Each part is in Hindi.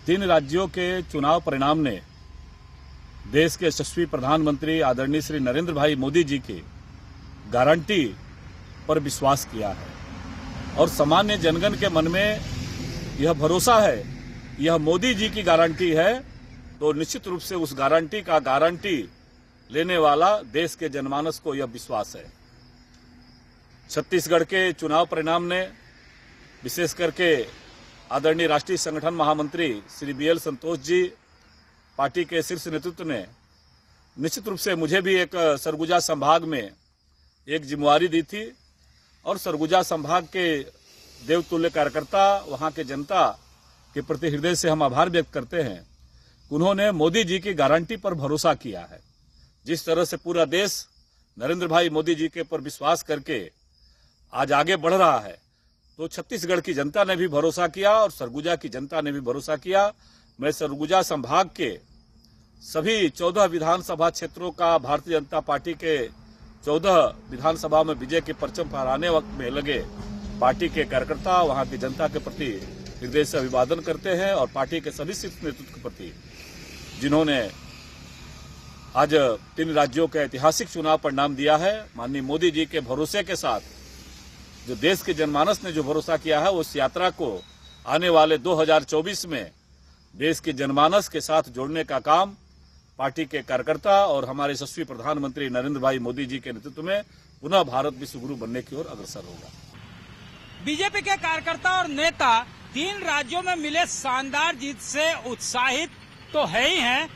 तीन राज्यों के चुनाव परिणाम ने देश के यशस्वी प्रधानमंत्री आदरणीय श्री नरेंद्र भाई मोदी जी की गारंटी पर विश्वास किया है और सामान्य जनगण के मन में यह भरोसा है, यह मोदी जी की गारंटी है, तो निश्चित रूप से उस गारंटी लेने वाला देश के जनमानस को यह विश्वास है। छत्तीसगढ़ के चुनाव परिणाम ने विशेष करके आदरणीय राष्ट्रीय संगठन महामंत्री श्री BL संतोष जी, पार्टी के शीर्ष नेतृत्व ने निश्चित रूप से मुझे भी एक सरगुजा संभाग में एक जिम्मेवारी दी थी और सरगुजा संभाग के देवतुल्य कार्यकर्ता, वहां के जनता के प्रति हृदय से हम आभार व्यक्त करते हैं। उन्होंने मोदी जी की गारंटी पर भरोसा किया है। जिस तरह से पूरा देश नरेंद्र भाई मोदी जी के ऊपर विश्वास करके आज आगे बढ़ रहा है, तो छत्तीसगढ़ की जनता ने भी भरोसा किया और सरगुजा की जनता ने भी भरोसा किया। मैं सरगुजा संभाग के सभी 14 विधानसभा क्षेत्रों का भारतीय जनता पार्टी के 14 विधानसभा में विजय के परचम फहराने वक्त में लगे पार्टी के कार्यकर्ता, वहां की जनता के प्रति हृदय से अभिवादन करते हैं और पार्टी के सभी शीर्ष नेतृत्व के प्रति जिन्होंने आज 3 राज्यों के ऐतिहासिक चुनाव परिणाम दिया है, माननीय मोदी जी के भरोसे के साथ जो देश के जनमानस ने जो भरोसा किया है, उस यात्रा को आने वाले 2024 में देश के जनमानस के साथ जोड़ने का काम पार्टी के कार्यकर्ता और हमारे यशस्वी प्रधानमंत्री नरेंद्र भाई मोदी जी के नेतृत्व में पुनः भारत विश्व गुरु बनने की ओर अग्रसर होगा। बीजेपी के कार्यकर्ता और नेता 3 राज्यों में मिले शानदार जीत से उत्साहित तो है ही हैं।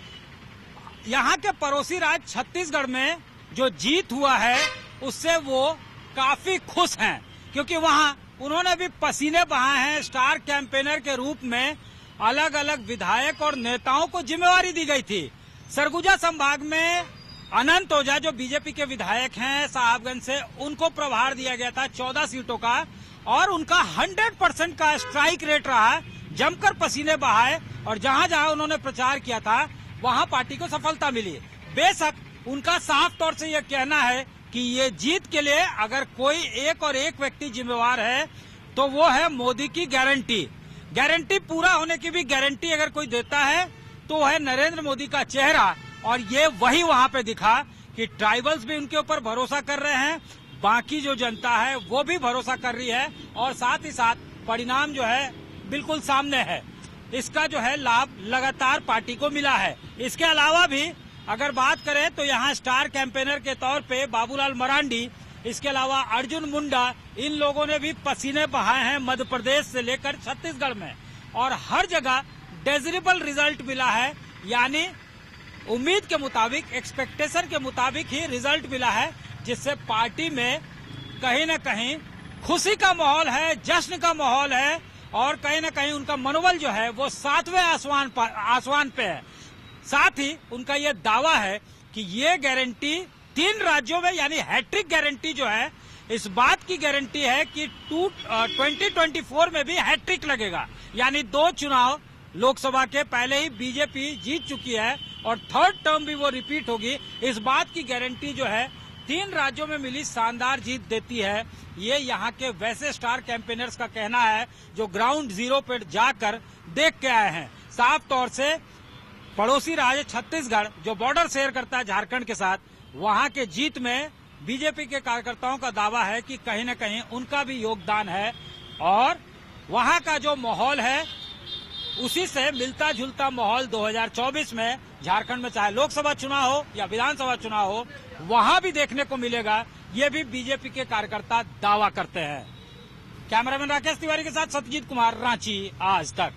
यहाँ के पड़ोसी राज्य छत्तीसगढ़ में जो जीत हुआ है उससे वो काफी खुश हैं, क्योंकि वहाँ उन्होंने भी पसीने बहाए हैं। स्टार कैंपेनर के रूप में अलग अलग विधायक और नेताओं को जिम्मेवारी दी गई थी। सरगुजा संभाग में अनंत ओझा जो बीजेपी के विधायक हैं साहबगंज से, उनको प्रभार दिया गया था 14 सीटों का और उनका 100% का स्ट्राइक रेट रहा। जमकर पसीने बहाए और जहां जहां उन्होंने प्रचार किया था वहां पार्टी को सफलता मिली। बेशक उनका साफ तौर से यह कहना है कि ये जीत के लिए अगर कोई एक व्यक्ति जिम्मेवार है तो वो है मोदी की गारंटी पूरा होने की भी गारंटी अगर कोई देता है तो है नरेंद्र मोदी का चेहरा। और ये वही वहां पे दिखा कि ट्राइबल्स भी उनके ऊपर भरोसा कर रहे हैं, बाकी जो जनता है वो भी भरोसा कर रही है और साथ ही साथ परिणाम जो है बिल्कुल सामने है। इसका जो है लाभ लगातार पार्टी को मिला है। इसके अलावा भी अगर बात करें तो यहाँ स्टार कैंपेनर के तौर पे बाबूलाल मरांडी, इसके अलावा अर्जुन मुंडा, इन लोगों ने भी पसीने बहाए हैं मध्य प्रदेश से लेकर छत्तीसगढ़ में और हर जगह डेजरेबल रिजल्ट मिला है। यानी उम्मीद के मुताबिक, एक्सपेक्टेशन के मुताबिक ही रिजल्ट मिला है, जिससे पार्टी में कहीं न कहीं खुशी का माहौल है, जश्न का माहौल है और कहीं न कहीं उनका मनोबल जो है वो 7वें आसमान पे है। साथ ही उनका ये दावा है कि ये गारंटी 3 राज्यों में यानी हैट्रिक गारंटी जो है, इस बात की गारंटी है कि 2024 में भी हैट्रिक लगेगा। यानी 2 चुनाव लोकसभा के पहले ही बीजेपी जीत चुकी है और 3rd टर्म भी वो रिपीट होगी। इस बात की गारंटी जो है 3 राज्यों में मिली शानदार जीत देती है। ये यहाँ के वैसे स्टार कैंपेनर्स का कहना है जो ग्राउंड जीरो पे जाकर देख के आए हैं। साफ तौर से पड़ोसी राज्य छत्तीसगढ़ जो बॉर्डर शेयर करता है झारखंड के साथ, वहां के जीत में बीजेपी के कार्यकर्ताओं का दावा है कि कहीं न कहीं उनका भी योगदान है और वहां का जो माहौल है उसी से मिलता जुलता माहौल 2024 में झारखंड में चाहे लोकसभा चुनाव हो या विधानसभा चुनाव हो, वहां भी देखने को मिलेगा। ये भी बीजेपी के कार्यकर्ता दावा करते हैं। कैमरामैन राकेश तिवारी के साथ सत्यजीत कुमार, रांची आज तक।